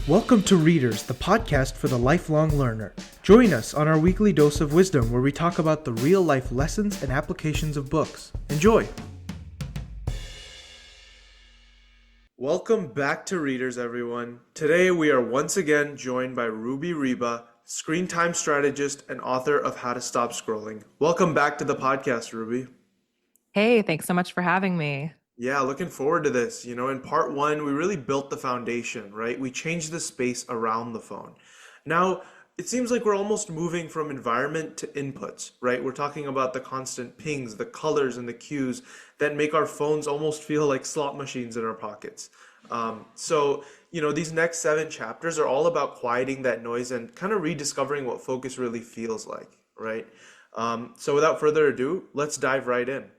Welcome to Readerzz, the podcast for the lifelong learner. Join us on our weekly dose of wisdom where we talk about the real-life lessons and applications of books. Enjoy! Welcome back to Readerzz, everyone. Today we are once again joined by Ruby Ryba, screen time strategist and author of How to Stop Scrolling. Welcome back to the podcast, Ruby. Hey, thanks so much for having me. Yeah, looking forward to this. In part one, we really built the foundation, right? We changed the space around the phone. Now, it seems like we're almost moving from environment to inputs, right? We're talking about the constant pings, the colors, and the cues that make our phones almost feel like slot machines in our pockets. These next 7 chapters are all about quieting that noise and kind of rediscovering what focus really feels like, right? So without further ado, let's dive right in. Great.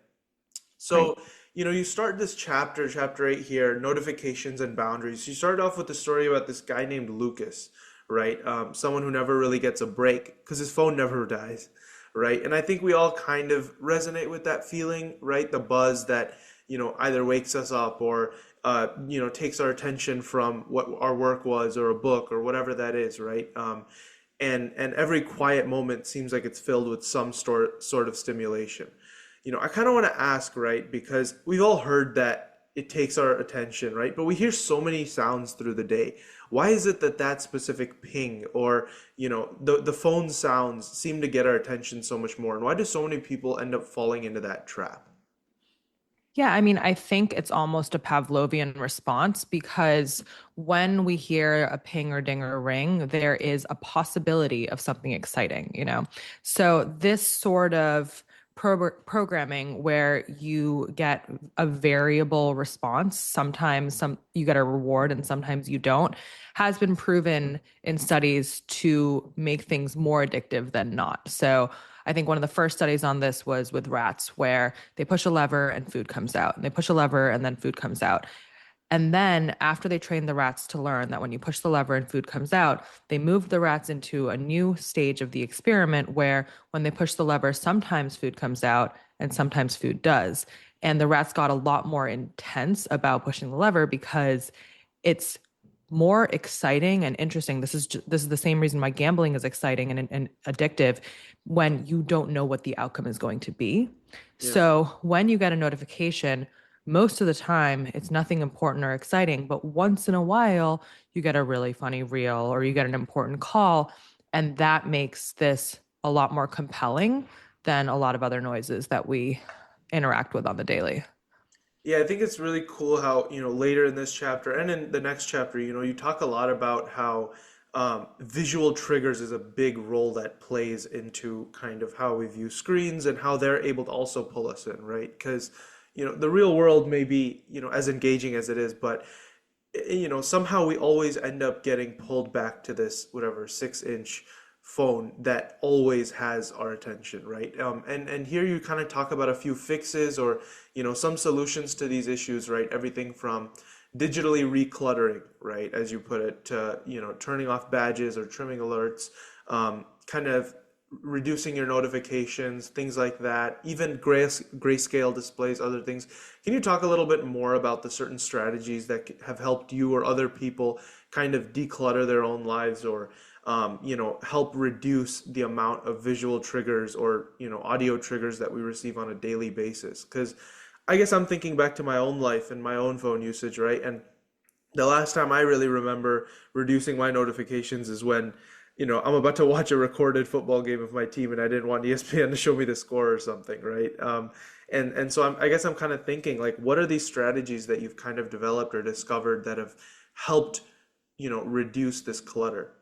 So, you start this chapter 8 here, notifications and boundaries. You start off with a story about this guy named Lucas, right? Someone who never really gets a break because his phone never dies, right? And I think we all kind of resonate with that feeling, right? The buzz that, either wakes us up or, takes our attention from what our work was or a book or whatever that is, right? And every quiet moment seems like it's filled with some sort of stimulation. I kind of want to ask, right, because we've all heard that it takes our attention, right? But we hear so many sounds through the day. Why is it that that specific ping or, the phone sounds seem to get our attention so much more? And why do so many people end up falling into that trap? Yeah, I think it's almost a Pavlovian response because when we hear a ping or ding or ring, there is a possibility of something exciting. So this sort of programming where you get a variable response, sometimes you get a reward and sometimes you don't, has been proven in studies to make things more addictive than not. So I think one of the first studies on this was with rats, where they push a lever and food comes out, and they push a lever and then food comes out. And then after they trained the rats to learn that when you push the lever and food comes out, they moved the rats into a new stage of the experiment where when they push the lever, sometimes food comes out and sometimes food does. And the rats got a lot more intense about pushing the lever because it's more exciting and interesting. This is the same reason why gambling is exciting and addictive when you don't know what the outcome is going to be. Yeah. So when you get a notification, most of the time it's nothing important or exciting, but once in a while you get a really funny reel or you get an important call, and that makes this a lot more compelling than a lot of other noises that we interact with on the daily. Yeah, I think it's really cool how, later in this chapter and in the next chapter, you talk a lot about how visual triggers is a big role that plays into kind of how we view screens and how they're able to also pull us in, right? Because, the real world may be, as engaging as it is, but, somehow we always end up getting pulled back to this, whatever, 6-inch phone that always has our attention, right? And here you kind of talk about a few fixes or some solutions to these issues, right? Everything from digitally recluttering, right, as you put it, to turning off badges or trimming alerts, kind of reducing your notifications, things like that, even grayscale displays, other things. Can you talk a little bit more about the certain strategies that have helped you or other people kind of declutter their own lives or help reduce the amount of visual triggers or, audio triggers that we receive on a daily basis? Because I guess I'm thinking back to my own life and my own phone usage, right? And the last time I really remember reducing my notifications is when, I'm about to watch a recorded football game of my team and I didn't want ESPN to show me the score or something, right? I guess I'm kind of thinking, like, what are these strategies that you've kind of developed or discovered that have helped, reduce this clutter?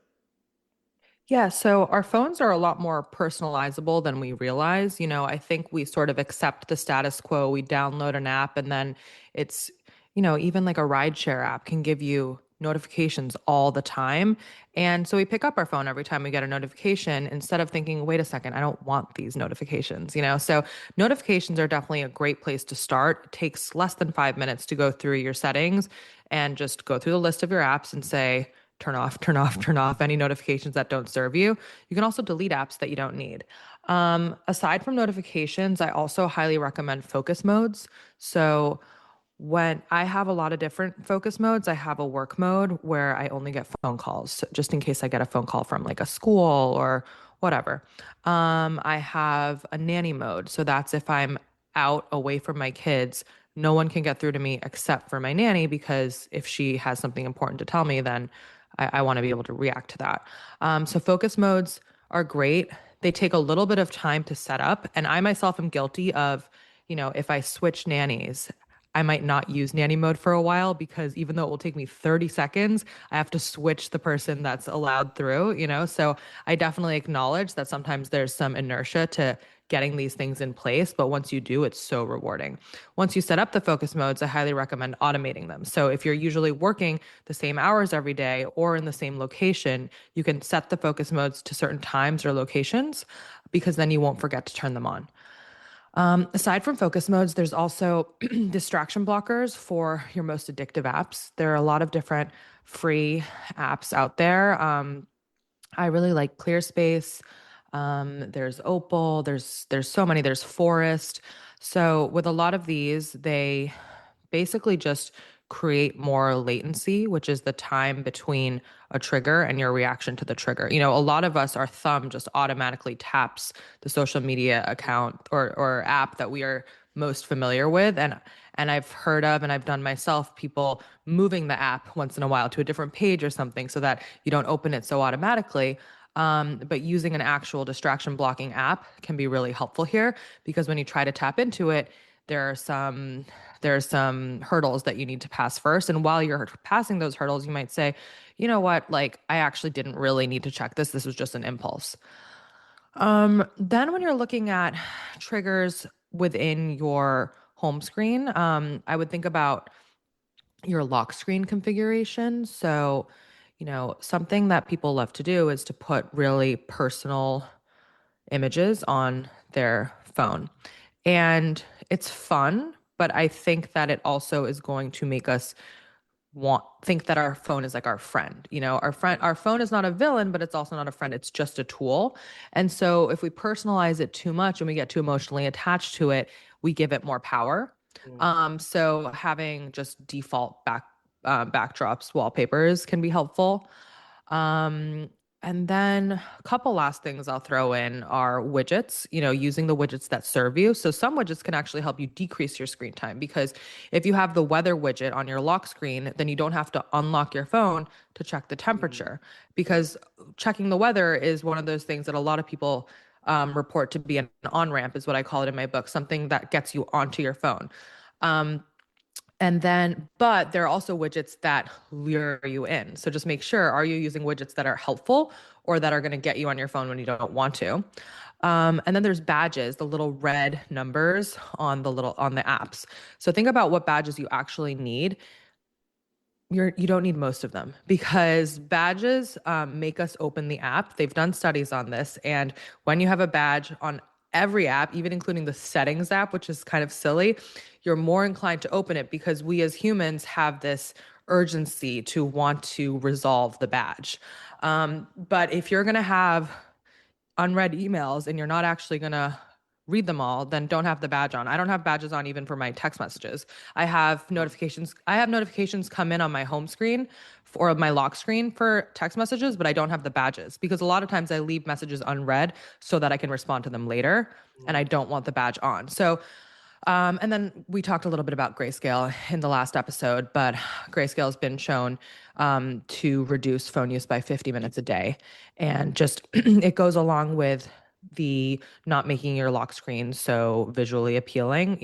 Yeah, so our phones are a lot more personalizable than we realize. I think we sort of accept the status quo. We download an app and then it's, even like a rideshare app can give you notifications all the time. And so we pick up our phone every time we get a notification instead of thinking, wait a second, I don't want these notifications. So notifications are definitely a great place to start. It takes less than 5 minutes to go through your settings and just go through the list of your apps and say, turn off, turn off, turn off any notifications that don't serve you. You can also delete apps that you don't need. Aside from notifications, I also highly recommend focus modes. So when I have a lot of different focus modes, I have a work mode where I only get phone calls, just in case I get a phone call from like a school or whatever. I have a nanny mode. So that's if I'm out away from my kids, no one can get through to me except for my nanny, because if she has something important to tell me, then I want to be able to react to that. So focus modes are great. They take a little bit of time to set up. And I myself am guilty of, if I switch nannies, I might not use nanny mode for a while, because even though it will take me 30 seconds, I have to switch the person that's allowed through. So I definitely acknowledge that sometimes there's some inertia to getting these things in place. But once you do, it's so rewarding. Once you set up the focus modes, I highly recommend automating them. So if you're usually working the same hours every day or in the same location, you can set the focus modes to certain times or locations, because then you won't forget to turn them on. Aside from focus modes, there's also distraction blockers for your most addictive apps. There are a lot of different free apps out there. I really like ClearSpace. There's Opal. There's so many. There's Forest. So with a lot of these, they basically just create more latency, which is the time between a trigger and your reaction to the trigger. A lot of us, our thumb just automatically taps the social media account or app that we are most familiar with. And I've heard of, and I've done myself, people moving the app once in a while to a different page or something so that you don't open it so automatically. But using an actual distraction blocking app can be really helpful here, because when you try to tap into it, there are some hurdles that you need to pass first. And while you're passing those hurdles, you might say, you know what, like I actually didn't really need to check this. This was just an impulse. Then when you're looking at triggers within your home screen, I would think about your lock screen configuration. So, something that people love to do is to put really personal images on their phone. And it's fun, but I think that it also is going to make us think that our phone is like our friend. Our phone is not a villain, but it's also not a friend. It's just a tool. And so if we personalize it too much and we get too emotionally attached to it, we give it more power. Mm. So having just default backdrops, wallpapers can be helpful. Um, and then a couple last things I'll throw in are widgets, using the widgets that serve you. So some widgets can actually help you decrease your screen time, because if you have the weather widget on your lock screen, then you don't have to unlock your phone to check the Mm. temperature, because checking the weather is one of those things that a lot of people report to be an on-ramp, is what I call it in my book, something that gets you onto your phone. Um, but there are also widgets that lure you in. So just make sure, are you using widgets that are helpful or that are going to get you on your phone when you don't want to? And then there's badges, the little red numbers on the apps. So think about what badges you actually need. You don't need most of them, because badges make us open the app. They've done studies on this, and when you have a badge on every app, even including the settings app, which is kind of silly, you're more inclined to open it, because we as humans have this urgency to want to resolve the badge. But if you're going to have unread emails and you're not actually going to read them all, then don't have the badge on. I don't have badges on even for my text messages. I have notifications come in on my home screen or my lock screen for text messages, but I don't have the badges, because a lot of times I leave messages unread so that I can respond to them later, and I don't want the badge on. So and then we talked a little bit about grayscale in the last episode, but grayscale has been shown to reduce phone use by 50 minutes a day. And just it goes along with the not making your lock screen so visually appealing.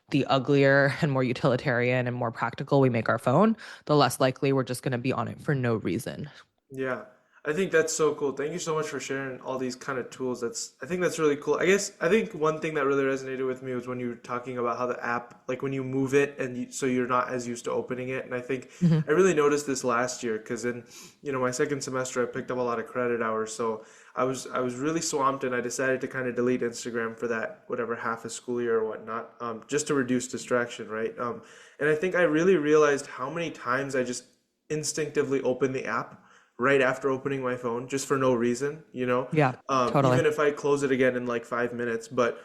The uglier and more utilitarian and more practical we make our phone, the less likely we're just going to be on it for no reason. Yeah, I think that's so cool. Thank you so much for sharing all these kind of tools. I think that's really cool. I think one thing that really resonated with me was when you were talking about how the app, like when you move it and so you're not as used to opening it. And I think Mhm. I really noticed this last year, because in, my second semester I picked up a lot of credit hours. So I was really swamped, and I decided to kind of delete Instagram for that whatever half a school year or whatnot, just to reduce distraction, right? And I think I really realized how many times I just instinctively open the app right after opening my phone, just for no reason, Yeah, totally. even if I close it again in like 5 minutes. But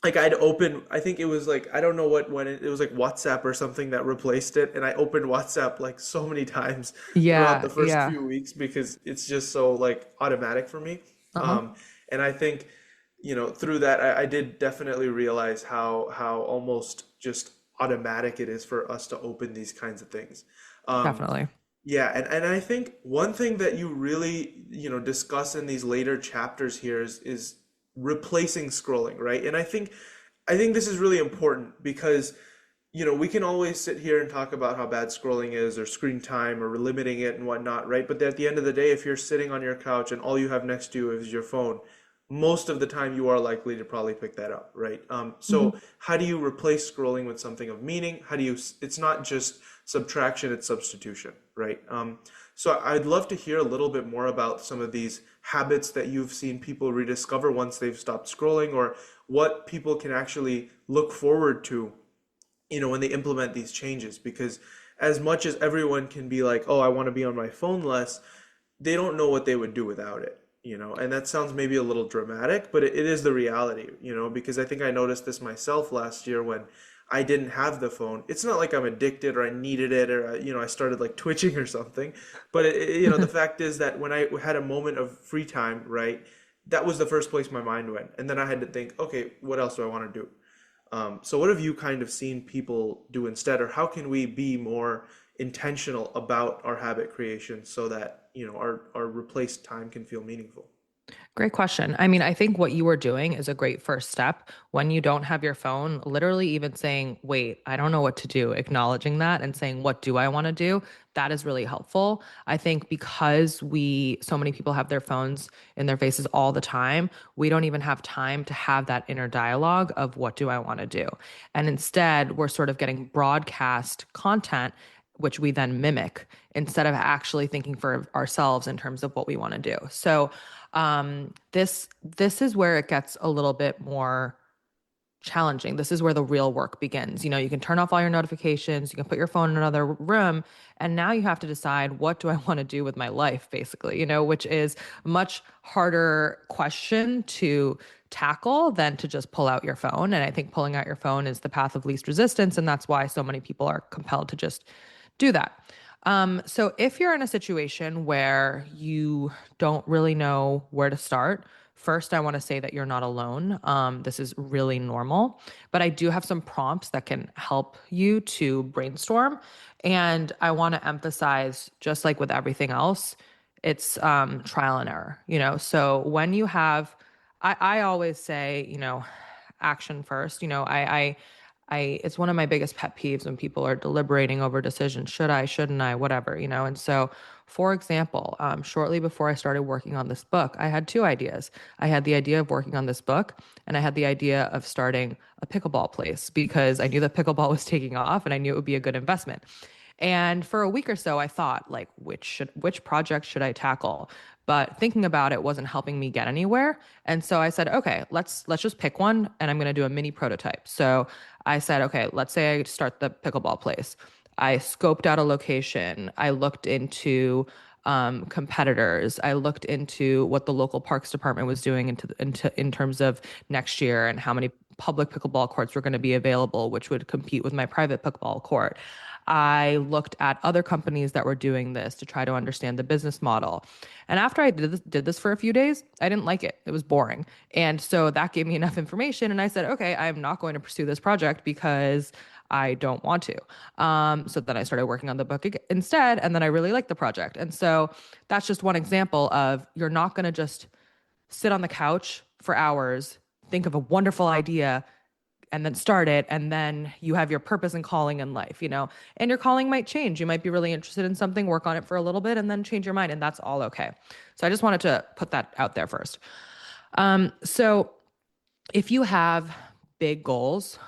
like I'd open, I think it was like I don't know what when it was like WhatsApp or something that replaced it, and I opened WhatsApp like so many times throughout Yeah, the first yeah. few weeks because it's just so like automatic for me. Uh-huh. Um, and I think, through that I did definitely realize how almost just automatic it is for us to open these kinds of things. Um, Definitely. yeah, and I think one thing that you really, discuss in these later chapters here is replacing scrolling, right? And I think this is really important because, we can always sit here and talk about how bad scrolling is or screen time or limiting it and whatnot, right? But at the end of the day, if you're sitting on your couch and all you have next to you is your phone, most of the time you are likely to probably pick that up, right? So how do you replace scrolling with something of meaning? It's not just subtraction, it's substitution, right? So I'd love to hear a little bit more about some of these habits that you've seen people rediscover once they've stopped scrolling, or what people can actually look forward to, when they implement these changes. Because as much as everyone can be like, oh, I want to be on my phone less, they don't know what they would do without it, and that sounds maybe a little dramatic, but it is the reality, because I think I noticed this myself last year when I didn't have the phone. It's not like I'm addicted or I needed it or I started like twitching or something, but the fact is that when I had a moment of free time, right, that was the first place my mind went, and then I had to think, okay, what else do I want to do? So what have you kind of seen people do instead, or how can we be more intentional about our habit creation so that, our replaced time can feel meaningful? Great question. I mean, I think what you are doing is a great first step when you don't have your phone, literally even saying, wait, I don't know what to do, acknowledging that and saying, what do I want to do? That is really helpful. I think because so many people have their phones in their faces all the time, we don't even have time to have that inner dialogue of what do I want to do? And instead, we're sort of getting broadcast content which we then mimic instead of actually thinking for ourselves in terms of what we want to do. So this is where it gets a little bit more challenging. This is where the real work begins. You can turn off all your notifications, you can put your phone in another room, and now you have to decide what do I want to do with my life, basically, which is a much harder question to tackle than to just pull out your phone. And I think pulling out your phone is the path of least resistance, and that's why so many people are compelled to just do that. So if you're in a situation where you don't really know where to start, first, I want to say that you're not alone. This is really normal, but I do have some prompts that can help you to brainstorm. And I want to emphasize, just like with everything else, it's trial and error, So when you have, I always say, action first. It's one of my biggest pet peeves when people are deliberating over decisions. Should I, shouldn't I, whatever, And so, for example, shortly before I started working on this book, I had two ideas. I had the idea of working on this book, and I had the idea of starting a pickleball place because I knew that pickleball was taking off and I knew it would be a good investment. And for a week or so, I thought, like, which project should I tackle? But thinking about it wasn't helping me get anywhere. And so I said, okay, let's just pick one, and I'm going to do a mini prototype. So I said, okay, let's say I start the pickleball place. I scoped out a location. I looked into competitors. I looked into what the local parks department was doing in terms of next year and how many public pickleball courts were going to be available, which would compete with my private pickleball court. I looked at other companies that were doing this to try to understand the business model. And after I did this for a few days, I didn't like it. It was boring. And so that gave me enough information. And I said, okay, I'm not going to pursue this project because I don't want to. So then I started working on the book instead. And then I really liked the project. And so that's just one example of you're not going to just sit on the couch for hours, think of a wonderful idea, and then start it, and then you have your purpose and calling in life, and your calling might change. You might be really interested in something, work on it for a little bit, and then change your mind, and that's all okay. So I just wanted to put that out there first. So if you have big goals,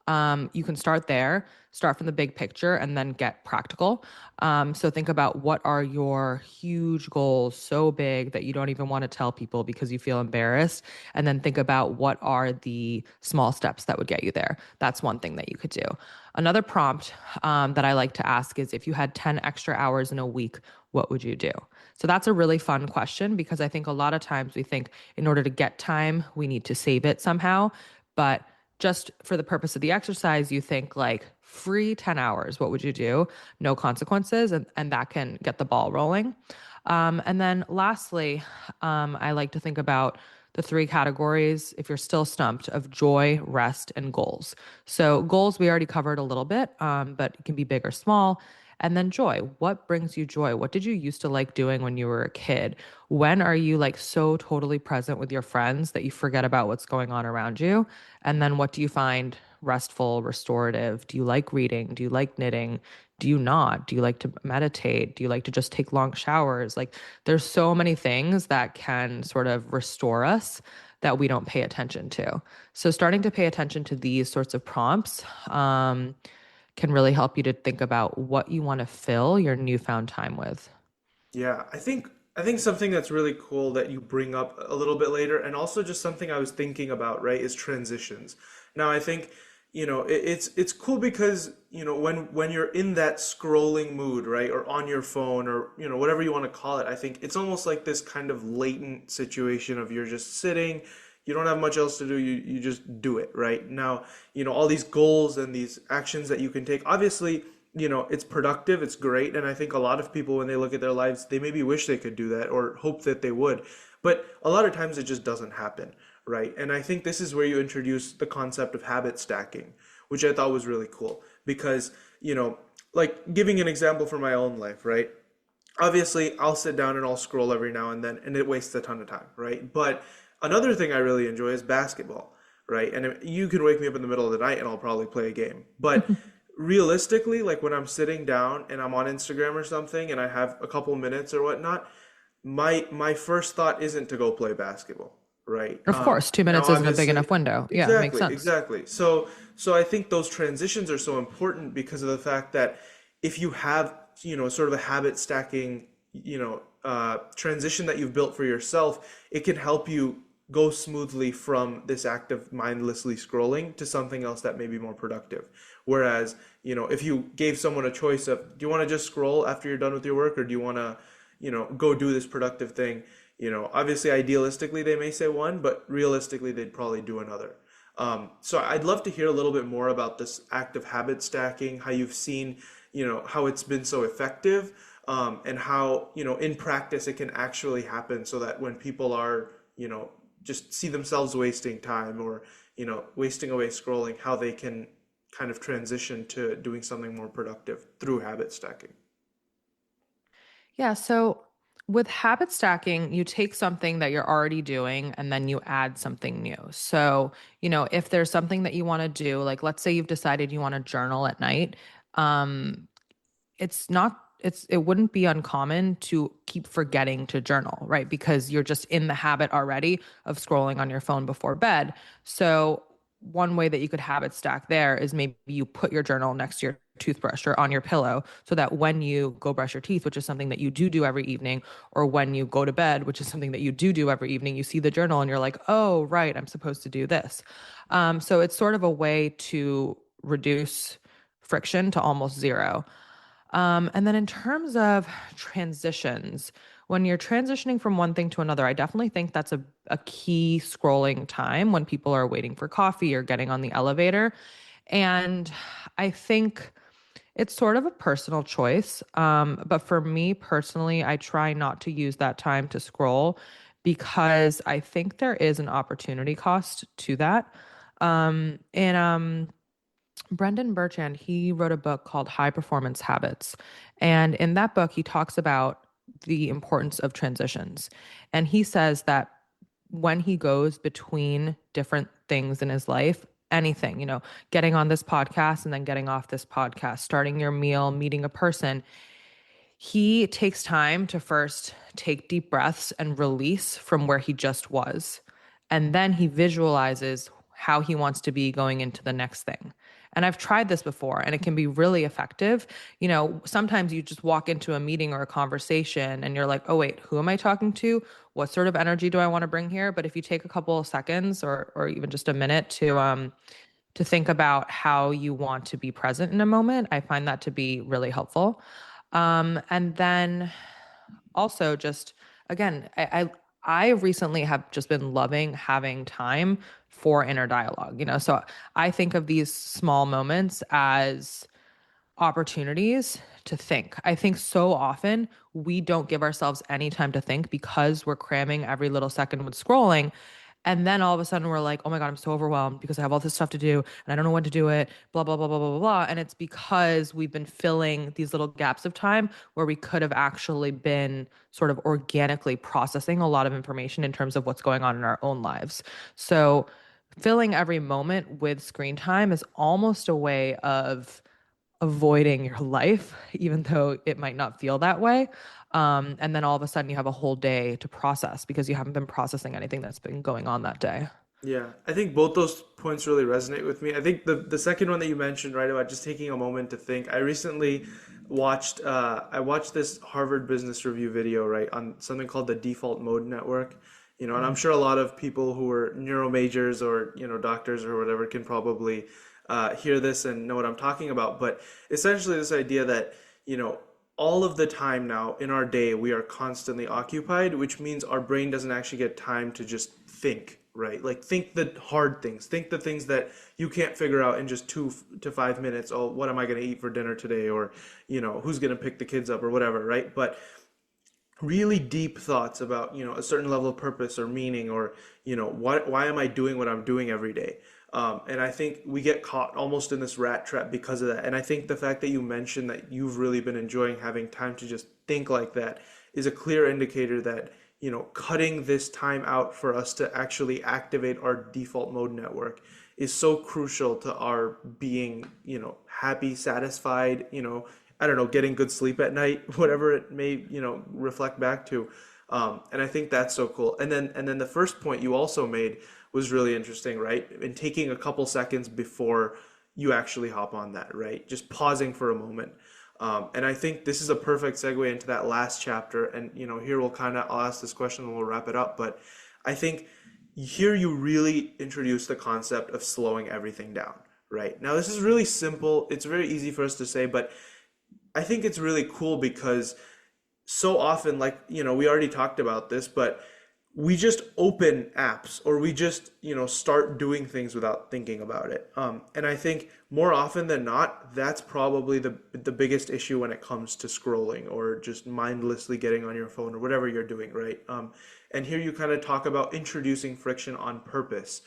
you can start there, start from the big picture, and then get practical. So think about what are your huge goals so big that you don't even want to tell people because you feel embarrassed. And then think about what are the small steps that would get you there. That's one thing that you could do. Another prompt that I like to ask is if you had 10 extra hours in a week, what would you do? So that's a really fun question because I think a lot of times we think in order to get time, we need to save it somehow. But just for the purpose of the exercise, you think like free 10 hours, what would you do? No consequences, and that can get the ball rolling. And then lastly, I like to think about the three categories, if you're still stumped, of joy, rest, and goals. So, goals we already covered a little bit, but it can be big or small. And then joy. What brings you joy? What did you used to like doing when you were a kid? When are you like so totally present with your friends that you forget about what's going on around you? And then what do you find restful, restorative? Do you like reading? Do you like knitting? Do you not? Do you like to meditate? Do you like to just take long showers? Like, there's so many things that can sort of restore us that we don't pay attention to. So, starting to pay attention to these sorts of prompts can really help you to think about what you want to fill your newfound time with. Yeah, I think something that's really cool that you bring up a little bit later, and also just something I was thinking about, right, is transitions. Now, I think, it's cool because, when you're in that scrolling mood, right, or on your phone, or whatever you want to call it, I think it's almost like this kind of latent situation of you're just sitting, you don't have much else to do, you just do it, right? Now, all these goals and these actions that you can take, obviously, it's productive, it's great, and I think a lot of people, when they look at their lives, they maybe wish they could do that or hope that they would. But a lot of times it just doesn't happen, right? And I think this is where you introduce the concept of habit stacking, which I thought was really cool because, like giving an example from my own life, right? Obviously, I'll sit down and I'll scroll every now and then, and it wastes a ton of time, right? But another thing I really enjoy is basketball, right? And you can wake me up in the middle of the night and I'll probably play a game. But realistically, like when I'm sitting down and I'm on Instagram or something and I have a couple minutes or whatnot, my first thought isn't to go play basketball, right? Of course, two Now minutes isn't a big obviously, enough window. Yeah, makes exactly, sense. exactly. So I think those transitions are so important because of the fact that if you have, sort of a habit stacking, transition that you've built for yourself, it can help you go smoothly from this act of mindlessly scrolling to something else that may be more productive. Whereas, if you gave someone a choice of, do you want to just scroll after you're done with your work, or do you want to, go do this productive thing? Obviously, idealistically, they may say one, but realistically, they'd probably do another. So I'd love to hear a little bit more about this act of habit stacking, how you've seen, how it's been so effective, and how, in practice it can actually happen so that when people are, just see themselves wasting time or, wasting away scrolling, how they can kind of transition to doing something more productive through habit stacking. Yeah, so with habit stacking, you take something that you're already doing and then you add something new. So, if there's something that you want to do, like let's say you've decided you want to journal at night, um, it wouldn't be uncommon to keep forgetting to journal, right? Because you're just in the habit already of scrolling on your phone before bed. So one way that you could habit stack there is maybe you put your journal next to your toothbrush or on your pillow so that when you go brush your teeth, which is something that you do every evening, or when you go to bed, which is something that you do every evening, you see the journal and you're like, oh, right, I'm supposed to do this. So it's sort of a way to reduce friction to almost zero. And then in terms of transitions, when you're transitioning from one thing to another, I definitely think that's a key scrolling time when people are waiting for coffee or getting on the elevator. And I think it's sort of a personal choice. But for me personally, I try not to use that time to scroll because I think there is an opportunity cost to that. And Brendan Burchand, he wrote a book called High Performance Habits. And in that book, he talks about the importance of transitions. And he says that when he goes between different things in his life, anything, getting on this podcast and then getting off this podcast, starting your meal, meeting a person, he takes time to first take deep breaths and release from where he just was. And then he visualizes how he wants to be going into the next thing. And I've tried this before and it can be really effective. Sometimes you just walk into a meeting or a conversation and you're like, oh, wait, who am I talking to? What sort of energy do I want to bring here? But if you take a couple of seconds or even just a minute to think about how you want to be present in a moment, I find that to be really helpful. And then also just again, I recently have just been loving having time for inner dialogue, you know? So I think of these small moments as opportunities to think. I think so often we don't give ourselves any time to think because we're cramming every little second with scrolling. And then all of a sudden we're like, oh my God, I'm so overwhelmed because I have all this stuff to do and I don't know when to do it, blah, blah, blah, blah, blah, blah, blah. And it's because we've been filling these little gaps of time where we could have actually been sort of organically processing a lot of information in terms of what's going on in our own lives. So filling every moment with screen time is almost a way of avoiding your life, even though it might not feel that way. And then all of a sudden you have a whole day to process because you haven't been processing anything that's been going on that day. Yeah, I think both those points really resonate with me. I think the second one that you mentioned, right, about just taking a moment to think. I recently watched this Harvard Business Review video, right, on something called the default mode network. And I'm sure a lot of people who are neuro majors or, doctors or whatever can probably hear this and know what I'm talking about. But essentially this idea that, all of the time now in our day, we are constantly occupied, which means our brain doesn't actually get time to just think, right? Like think the hard things, think the things that you can't figure out in just 2 to 5 minutes. Oh, what am I going to eat for dinner today? Or, who's going to pick the kids up or whatever, right? But really deep thoughts about a certain level of purpose or meaning or why am I doing what I'm doing every day. And I think we get caught almost in this rat trap because of that. And I think the fact that you mentioned that you've really been enjoying having time to just think like that is a clear indicator that cutting this time out for us to actually activate our default mode network is so crucial to our being happy, satisfied, I don't know, getting good sleep at night, whatever it may, reflect back to. And I think that's so cool. And then the first point you also made was really interesting, right? And taking a couple seconds before you actually hop on that, right? Just pausing for a moment. And I think this is a perfect segue into that last chapter. And here I'll ask this question and we'll wrap it up. But I think here you really introduce the concept of slowing everything down, right? Now this is really simple. It's very easy for us to say, but I think it's really cool because so often, like, we already talked about this, but we just open apps or we just, start doing things without thinking about it. And I think more often than not, that's probably the biggest issue when it comes to scrolling or just mindlessly getting on your phone or whatever you're doing, right? And here you kind of talk about introducing friction on purpose,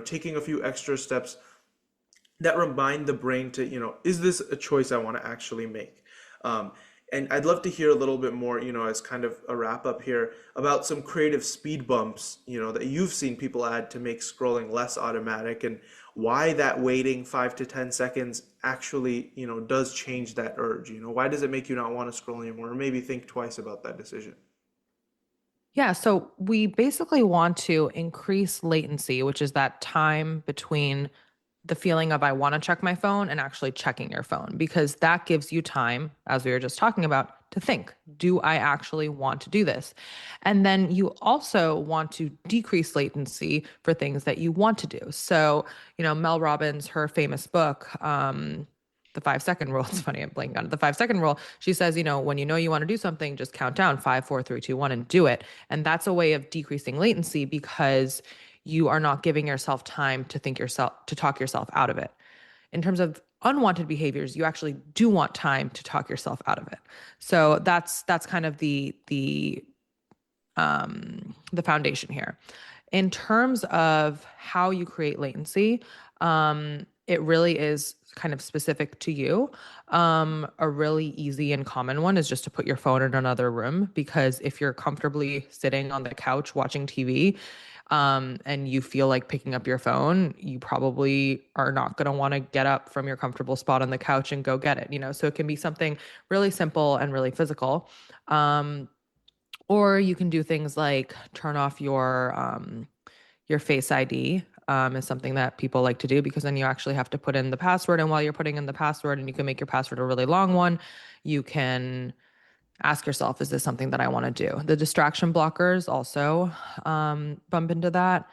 taking a few extra steps that remind the brain to, is this a choice I want to actually make? And I'd love to hear a little bit more, as kind of a wrap up here about some creative speed bumps, that you've seen people add to make scrolling less automatic and why that waiting 5 to 10 seconds actually, does change that urge. Why does it make you not want to scroll anymore or maybe think twice about that decision? Yeah, so we basically want to increase latency, which is that time between the feeling of I want to check my phone and actually checking your phone, because that gives you time, as we were just talking about, to think, do I actually want to do this? And then you also want to decrease latency for things that you want to do. So, Mel Robbins, her famous book, the 5 second rule. It's funny, I'm blanking on it. The 5 second rule. She says, when you know you want to do something, just count down 5, 4, 3, 2, 1 and do it. And that's a way of decreasing latency because you are not giving yourself time to talk yourself out of it. In terms of unwanted behaviors, you actually do want time to talk yourself out of it. So that's kind of the foundation here. In terms of how you create latency, it really is kind of specific to you. A really easy and common one is just to put your phone in another room, because if you're comfortably sitting on the couch watching TV, and you feel like picking up your phone, you probably are not going to want to get up from your comfortable spot on the couch and go get it. So it can be something really simple and really physical. Or you can do things like turn off your Face ID, is something that people like to do, because then you actually have to put in the password. And while you're putting in the password, and you can make your password a really long one, you can ask yourself, is this something that I want to do? The distraction blockers also bump into that.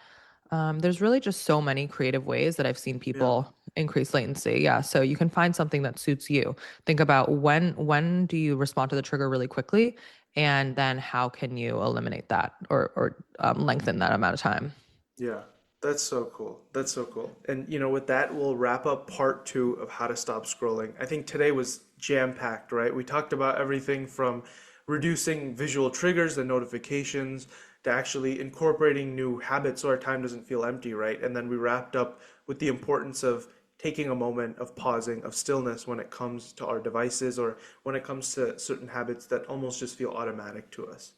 There's really just so many creative ways that I've seen Yeah. people increase latency. Yeah. So you can find something that suits you. Think about when do you respond to the trigger really quickly, And then how can you eliminate that or lengthen that amount of time? Yeah, that's so cool. That's so cool. And with that, we'll wrap up part two of how to stop scrolling. I think today was jam-packed, right? We talked about everything from reducing visual triggers and notifications to actually incorporating new habits so our time doesn't feel empty, right? And then we wrapped up with the importance of taking a moment of pausing, of stillness when it comes to our devices or when it comes to certain habits that almost just feel automatic to us.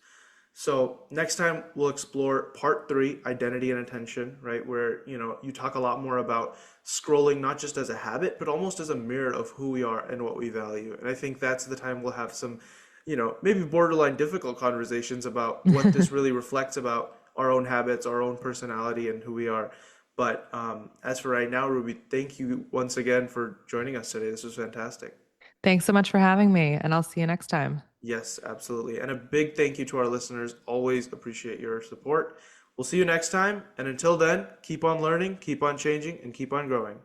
So next time we'll explore part three, identity and attention, right? Where, you talk a lot more about scrolling not just as a habit, but almost as a mirror of who we are and what we value. And I think that's the time we'll have some, maybe borderline difficult conversations about what this really reflects about our own habits, our own personality, and who we are. But as for right now, Ruby, thank you once again for joining us today. This was fantastic. Thanks so much for having me, and I'll see you next time. Yes, absolutely. And a big thank you to our listeners. Always appreciate your support. We'll see you next time. And until then, keep on learning, keep on changing, and keep on growing.